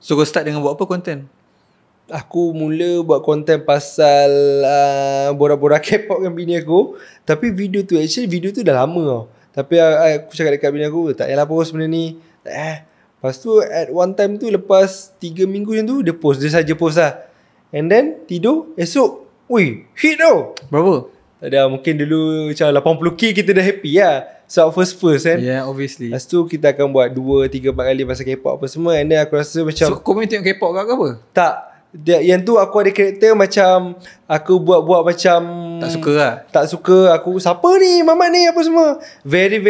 So kau start dengan buat apa content? Aku mula buat konten pasal borak-borak K-pop dengan bini aku. Tapi video tu dah lama tau. Tapi aku cakap dekat bini aku, tak payahlah post benda ni. Lepas tu at one time tu, lepas 3 minggu macam tu, dia saja post lah. And then tidur, esok hit tau. Berapa? Tak ada, mungkin dulu macam 80k kita dah happy lah. So first kan. Yeah, obviously. Lepas tu kita akan buat 2, 3, 4 kali pasal K-pop apa semua. And then aku rasa macam, So kau main tengok K-pop ke apa? tak, yang tu aku ada karakter macam aku buat macam Tak suka lah. Tak suka. Aku siapa ni, mamat ni, apa semua. Very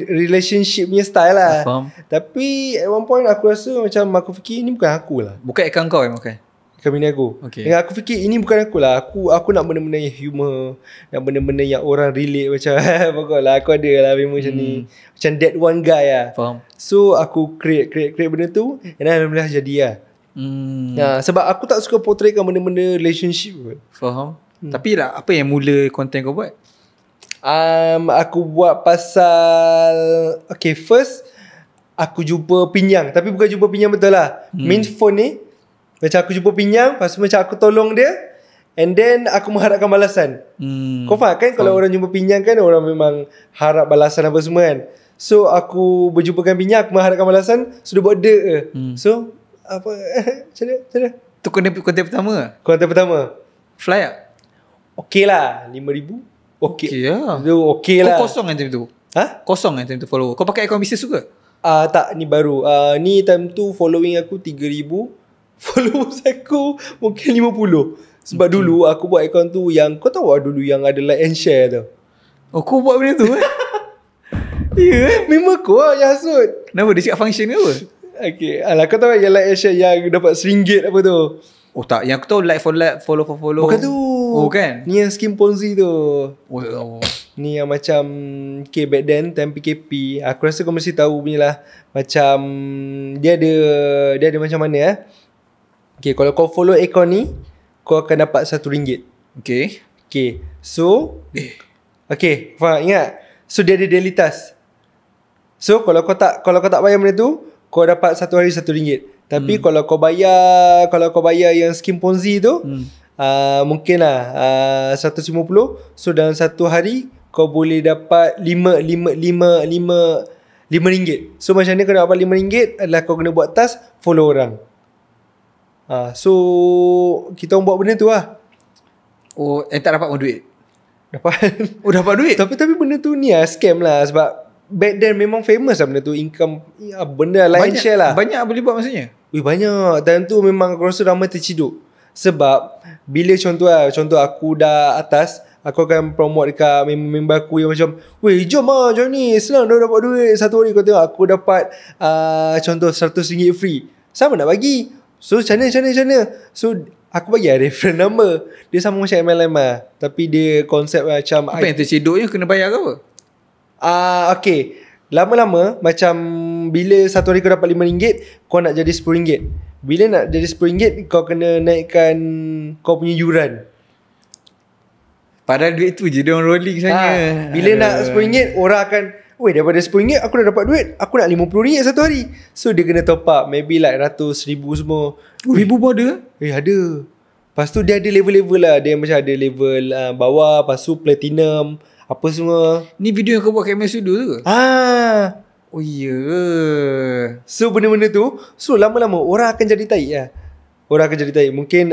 relationship punya style lah. Faham. Tapi at one point aku rasa macam, aku fikir ni bukan aku lah. Bukan account kau yang makan? Bukan bini aku. Okay. Dengan aku fikir ini bukan aku lah. Aku nak benda-benda yang humor, nak benda-benda yang orang relate macam pokok lah. Aku ada lah memang macam ni. Macam that one guy lah. Faham. So aku create benda tu. And alhamdulillah jadi lah. Sebab aku tak suka portraykan benda-benda relationship kot. Faham. Tapi lah, apa yang mula konten kau buat? Aku buat pasal, okay, first aku jumpa pinyang. Tapi bukan jumpa pinyang betul lah. Main phone ni, macam aku jumpa pinyang, lepas tu macam aku tolong dia, and then aku mengharapkan balasan. Kau faham kan? Kalau orang jumpa pinyang kan, orang memang harap balasan apa semua kan. So aku berjumpakan pinyang, aku mengharapkan balasan, sudah buat dia. So apa macam mana? Tu konten pertama ke? Konten pertama Fly tak? okey lah, 5,000 okey lah. tu okey lah. Kau kosong kan time tu? Kosong kan time tu follower? Kau pakai akaun bisnes juga? Tak, ni baru. Ni time tu following aku 3,000. Followers aku mungkin 50. Sebab dulu aku buat akaun tu yang, kau tahu lah dulu yang ada like and share tu. Oh, kau buat benda tu kan? Ya, memang kau lah yang hasut. Kenapa? Dia cakap function ke apa? Okay, alah, kau tahu yang like and share yang dapat RM1 apa tu? Oh tak, yang aku tahu like for like, follow for follow. Bukan tu. Oh kan? Ni yang skim Ponzi tu. Oh. Ni yang macam, okay, back then time PKP, aku rasa kau mesti tahu punya lah. Macam dia ada macam mana Okay, kalau kau follow akaun ni, kau akan dapat RM1. Okay, so okay, faham, ingat. So dia ada daily task. So kalau kau tak bayar benda tu, kau dapat satu hari RM1. Tapi kalau kau bayar yang skim Ponzi tu, mungkin lah 150. So dalam satu hari kau boleh dapat RM5. So macam ni kau nak dapat RM5 adalah kau kena buat task follow orang. So kita orang buat benda tu lah. Oh, tak dapat pun duit? Dapat. Oh, dapat duit? Tapi benda tu ni scam lah. Sebab back then memang famous lah benda tu. Income, benda lain share lah. Banyak boleh buat maksudnya? Banyak. Dan tu memang aku rasa ramai terciduk. Sebab bila contoh aku dah atas, aku akan promote dekat member aku yang macam, weh, jom ni, senang dah dapat duit. Satu hari kau tengok aku dapat contoh RM100 free. Sama nak bagi. So macam mana? So aku bagi reference number. Dia sama macam MLM lah. Tapi dia konsep macam, apa yang terciduknya, kena bayar ke apa? Okay, lama-lama macam bila satu hari kau dapat RM5, kau nak jadi RM10. Bila nak jadi RM10, kau kena naikkan kau punya yuran. Padahal duit tu je dia orang rolling sebenarnya. Bila nak RM10, orang akan, weh, daripada RM10 aku dah dapat duit, aku nak RM50 satu hari. So dia kena top up, maybe like ratus, ribu semua. Ribu pun ada? Ada. Lepas tu dia ada level-level lah. Dia macam ada level bawah, lepas tu platinum, apa semua. Ni video yang kau buat kat ML Studio tu ke? Oh ya. So benda-benda tu, so lama-lama orang akan jadi taik lah. Mungkin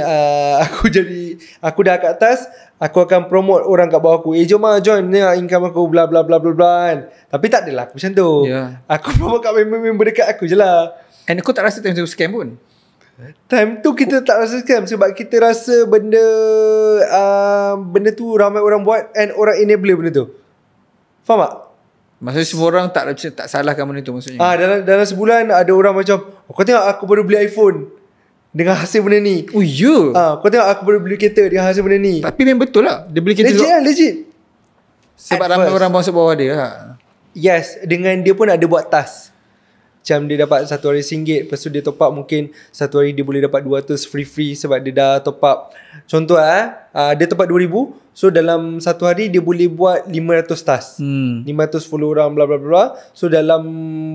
aku dah kat atas, aku akan promote orang kat bawah aku. Jom join ni income aku bla bla bla bla bla kan. Tapi tak adalah aku macam tu. Aku promote kat member dekat aku je lah. And aku tak rasa time tu scam pun. Time tu kita tak rasa scam sebab kita rasa benda tu ramai orang buat and orang enable benda tu. Faham tak? Maksudnya semua orang tak salahkan benda tu maksudnya. Dalam sebulan ada orang macam, kau tengok aku baru beli iPhone dengan hasil benda ni. Oh ya. Kau tengok aku baru beli kereta dengan hasil benda ni. Tapi memang betul lah. Dia beli kereta legit. Sebab ramai orang masuk bawah dia lah. Yes, dengan dia pun ada buat task. Macam dia dapat satu hari RM1, lepas tu dia top up mungkin satu hari dia boleh dapat 200 free sebab dia dah top up. Contoh dia top up 2,000. So dalam satu hari dia boleh buat 500 task. 500 follow orang bla bla bla. So dalam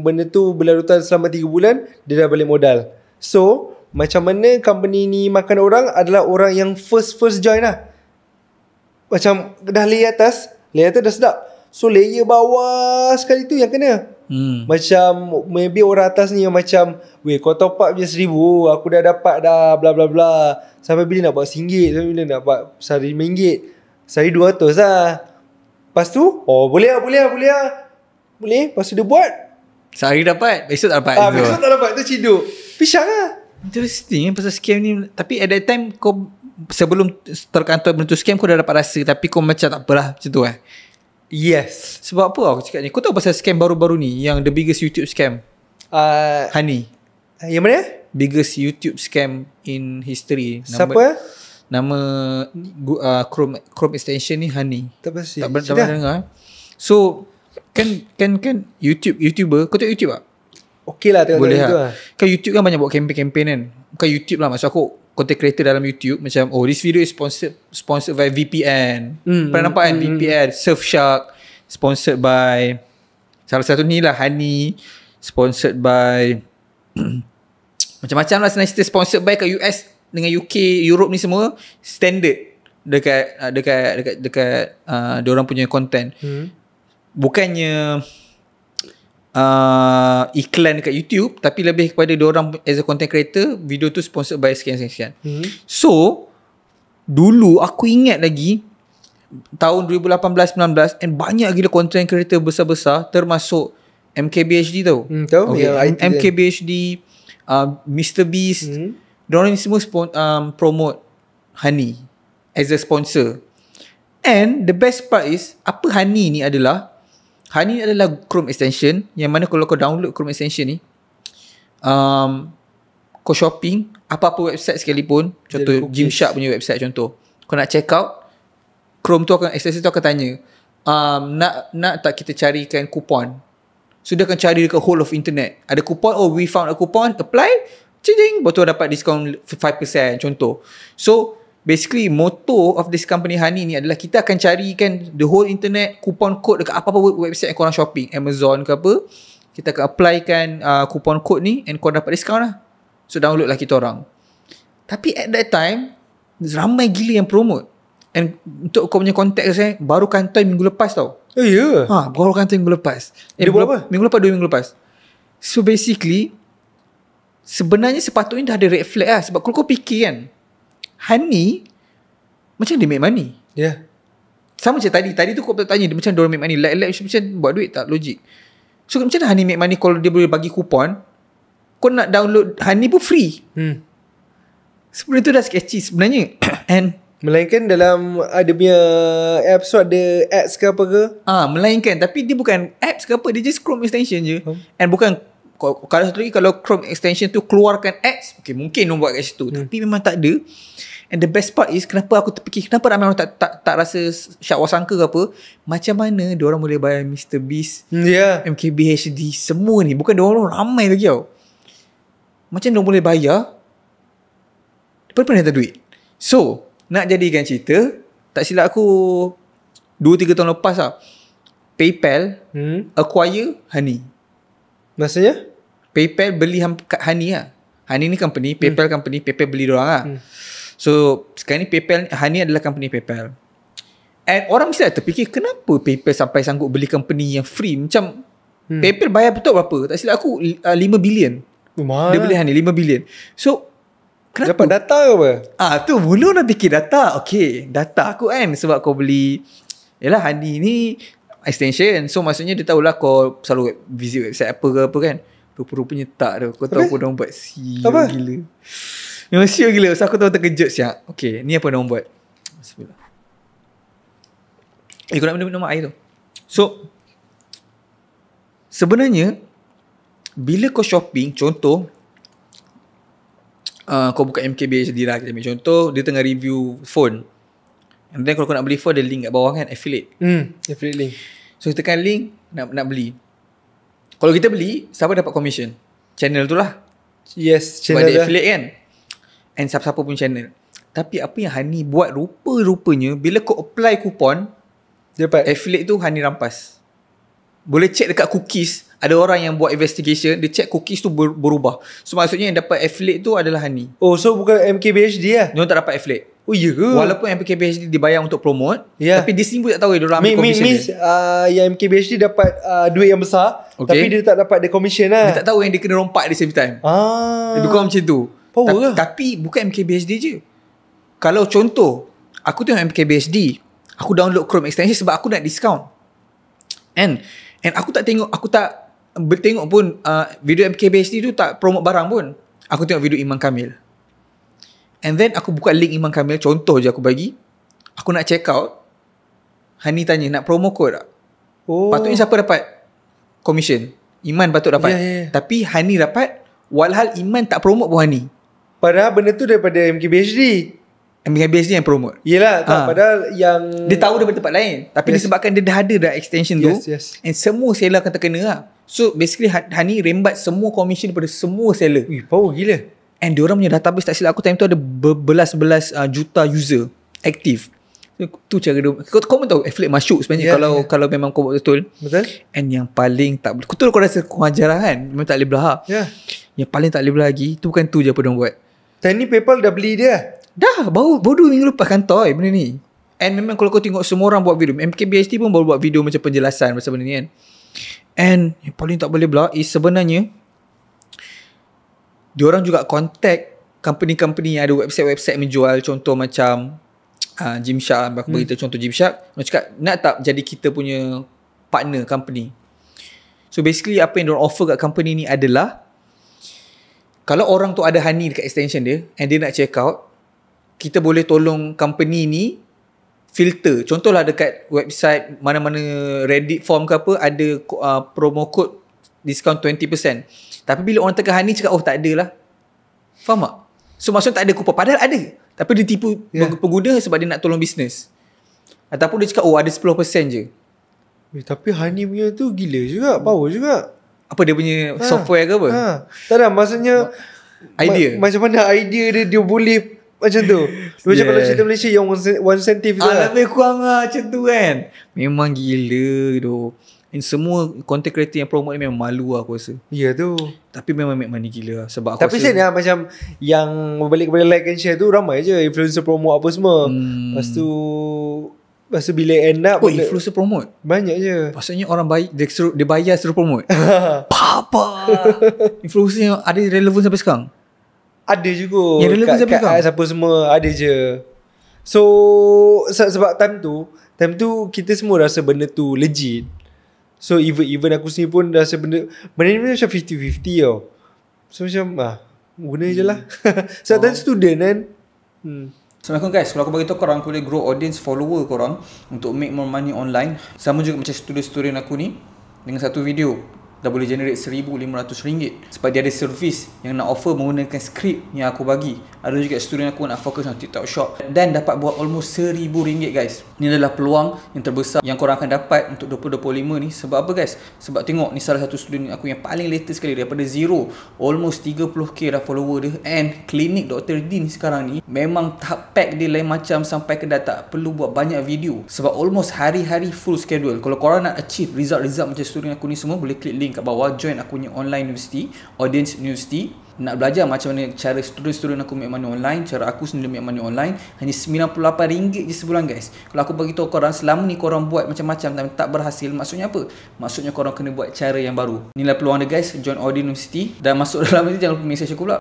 benda tu berlarutan selama 3 bulan, dia dah balik modal. So macam mana company ni makan orang adalah orang yang first join lah. Macam dah layer atas dah sedap. So layer bawah sekali tu yang kena. Macam maybe orang atas ni yang macam, weh kau top up je 1,000, aku dah dapat dah bla bla bla. Sampai bila nak buat RM1, sampai bila nak buat sehari RM5, sehari 200 lah. Lepas tu boleh. Lepas tu dia buat, sehari dapat, besok tak dapat. besok tak dapat, tu ciduk. Pisang lah. Interesting pasal scam ni. Tapi at that time kau, sebelum terkantor benda tu scam, kau dah dapat rasa, tapi kau macam tak apalah macam tu Yes. Sebab apa aku cakap ni? Kau tahu pasal scam baru-baru ni, yang the biggest YouTube scam, Honey. Yang mana? Biggest YouTube scam in history. Siapa? Nama Chrome extension ni Honey. Tak pasti. Tak pernah dengar. So kan YouTuber, kau tengok YouTube tak? Okey lah tengok boleh itu lah. Kan YouTube kan banyak buat campaign kan. Bukan YouTube lah, maksud aku content creator dalam YouTube, macam this video is sponsored by VPN. Pernah nampak kan VPN, Surfshark, sponsored by salah satu ni lah Honey, sponsored by macam-macam lah senang cerita, sponsored by kat US dengan UK, Europe ni semua standard dekat diorang punya content. Bukannya iklan dekat YouTube, tapi lebih kepada diorang as a content creator, video tu sponsored by sekian-sekian. So dulu aku ingat lagi tahun 2018-19, and banyak gila content creator besar-besar, termasuk MKBHD tau. Tahu? Okay. Yang MKBHD, Mr Beast, diorang ni semua promote Honey as a sponsor. And the best part is, apa Honey ni adalah Chrome extension, yang mana kalau kau download Chrome extension ni, kau shopping apa-apa website sekalipun, contoh Gymshark punya website contoh, kau nak check out, Chrome tu akan, extension tu akan tanya, nak tak kita carikan kupon. So dia akan cari dekat whole of internet, ada kupon, we found a coupon, apply, cing, betul dapat diskaun 5% contoh. So basically motto of this company Honey ni adalah, kita akan carikan the whole internet coupon code dekat apa-apa website yang korang shopping, Amazon ke apa, kita akan applykan coupon code ni, and korang dapat diskaun lah. So download lah kita orang. Tapi at that time ramai gila yang promote, and untuk kau punya konteks baru kantor minggu lepas tau. Oh ya yeah. Baru kantor minggu lepas. Dia buat apa? Minggu lepas, 2 minggu lepas. So basically sebenarnya sepatutnya dah ada red flag lah. Sebab kalau kau fikir kan, Honey macam dia make money. Yeah. Sama macam tadi tu kau tanya dia macam dia make money, like macam buat duit tak logik. So macam mana Honey make money kalau dia boleh bagi kupon, kau nak download Honey pun free. Sebenarnya tu dah sketchy sebenarnya. And melainkan dalam ada punya apps tu ada ads ke apa ke? Melainkan, tapi dia bukan apps ke apa, dia just Chrome extension je. And bukan, kalau satu lagi, kalau Chrome extension tu keluarkan ads, okay, mungkin orang buat kat situ. Tapi memang tak ada. And the best part is, kenapa aku terfikir, kenapa ramai orang tak rasa syak wasangka ke apa, macam mana diorang boleh bayar Mr Beast, MKBHD, semua ni, bukan diorang ramai lagi tau. Macam diorang boleh bayar daripada tak duit. So nak jadikan cerita, tak silap aku 2-3 tahun lepas lah, PayPal acquire Honey. Maksudnya? PayPal beli kat Honey lah. Honey ni company, PayPal company, PayPal beli diorang lah. So sekarang ni PayPal, Honey adalah company PayPal. And orang mesti terfikir, kenapa PayPal sampai sanggup beli company yang free? Macam PayPal bayar betul berapa? Tak silap aku 5 bilion. Dia beli Honey 5 bilion. So kenapa? Dapat data ke apa? Tu mula orang fikir data. Okay, data aku kan, sebab kau beli, yalah Honey ni extension. So maksudnya dia tahulah kau selalu visit website apa ke apa kan. Rupa-rupanya tak tu. Kau tahu apa orang buat? Sial gila. Memang sial gila. So aku tahu terkejut siap. Okay, ni apa orang buat? Bismillah. Kau nak minum air tu. So sebenarnya bila kau shopping, contoh kau buka MKBHD lah, kita ambil contoh, dia tengah review phone, and then kalau kau nak beli phone, ada link kat bawah kan, affiliate. Affiliate link. So kita tekan link, nak beli. Kalau kita beli, siapa dapat commission? Channel tu lah. Yes, sebab channel dia dah affiliate kan, and siapa-siapa pun channel. Tapi apa yang Honey buat, rupa-rupanya bila kau apply kupon, dapat affiliate tu Honey rampas. Boleh check dekat cookies, Ada orang yang buat investigation, dia check cookies tu berubah. So maksudnya yang dapat affiliate tu adalah Hani. Oh, so bukan MKBHD lah? Dia tak dapat affiliate. Oh, iya ke? Walaupun MKBHD dibayar untuk promote, tapi Disney pun tak tahu dia orang ambil commission means, dia. yang MKBHD dapat duit yang besar, tapi dia tak dapat the commission lah. Dia tak tahu yang dia kena rompak at the same time. Lebih kurang macam tu. Tapi bukan MKBHD je. Kalau contoh, aku tengok MKBHD, aku download Chrome extension sebab aku nak discount. And aku tak bertengok pun video MKBHD tu tak promote barang pun. Aku tengok video Iman Kamil. And then aku buka link Iman Kamil, contoh je aku bagi. Aku nak check out. Hani tanya, nak promo code tak? Patutnya siapa dapat commission? Iman patut dapat. Tapi Hani dapat, walhal Iman tak promote pun Hani. Padahal benda tu daripada MKBHD. MKBHD yang promote. Yelah, padahal yang dia tahu daripada tempat lain. Tapi disebabkan dia dah ada dah extension tu, and semua seller akan terkena lah. So basically Hani rembat semua commission daripada semua seller. Power gila. And diorang punya database, tak silap aku time tu ada berbelas-belas juta user aktif. Tu cara dia. Kau pun tahu affiliate masuk sebenarnya kalau memang kau buat betul. And yang paling tak boleh, betul kau rasa kau ajar kan, memang tak boleh belah. Yang paling tak boleh belah lagi, tu bukan tu je apa diorang buat. Dan ni PayPal dah beli dia. Dah, baru 2 minggu lepas kantor benda ni. And memang kalau kau tengok semua orang buat video, MKBHD pun baru buat video macam penjelasan pasal benda ni kan. And yang paling tak boleh belah is sebenarnya diorang juga contact company-company yang ada website-website menjual, contoh macam Gymshark. Aku beritahu contoh Gymshark. Mereka cakap, nak tak jadi kita punya partner company? So basically apa yang diorang offer kat company ni adalah, kalau orang tu ada Hani dekat extension dia and dia nak check out, kita boleh tolong company ni filter. Contohlah dekat website mana-mana Reddit form ke apa, ada promo code discount 20%. Tapi bila orang tekan Hani cakap, oh tak ada lah. Faham tak? So maksudnya tak ada kupon. Padahal ada. Tapi dia tipu pengguna sebab dia nak tolong bisnes. Ataupun dia cakap, oh ada 10% je. Tapi Hani punya tu gila juga. Power juga. Apa dia punya software ke apa? Tak ada, maksudnya idea. Macam mana idea dia boleh macam tu. Macam kalau cerita Malaysia yang one incentive tu lebih kurang macam tu kan. Memang gila tu. And semua content creator yang promote ni memang malu aku rasa. Ya tu. Tapi memang make money gila sebab aku tapi saya ni macam yang berbalik kepada like and share tu, ramai je influencer promote apa semua. Lepas tu bila end up influencer promote banyak je. Maksudnya orang baik dia bayar suruh promote. Apa influencer yang ada relevan sampai sekarang? Ada juga yang relevan sampai sekarang. Siapa semua ada je. So sebab time tu kita semua rasa benda tu legit. So even aku sendiri pun rasa benda ni macam 50-50 tau. So macam guna je lah. Sebab tadi student kan. Assalamualaikum guys. Kalau aku beritahu korang, aku boleh grow audience follower korang untuk make more money online. Sama juga macam student-student aku ni, dengan satu video dah boleh generate RM1,500 sebab dia ada servis yang nak offer menggunakan skrip yang aku bagi. Ada juga student aku nak fokus on TikTok Shop dan dapat buat almost RM1,000 guys. Ni adalah peluang yang terbesar yang korang akan dapat untuk 2025 ni. Sebab apa guys? Sebab tengok ni salah satu student aku yang paling latest sekali, daripada zero almost 30k dah follower dia. And klinik Dr. Dean sekarang ni memang tahap pack dia lain macam, sampai ke dah tak perlu buat banyak video sebab almost hari-hari full schedule. Kalau korang nak achieve result-result macam student aku ni semua, boleh klik link kat bawah, join aku punya online university, Audience University. Nak belajar macam mana cara student-student aku make money online, cara aku sendiri make money online, hanya RM98 je sebulan guys. Kalau aku bagi tahu korang, selama ni korang buat macam-macam tapi tak berhasil, maksudnya apa? Maksudnya korang kena buat cara yang baru. Inilah peluang dia guys, join Audience University dan masuk dalam ni, jangan lupa message aku pula.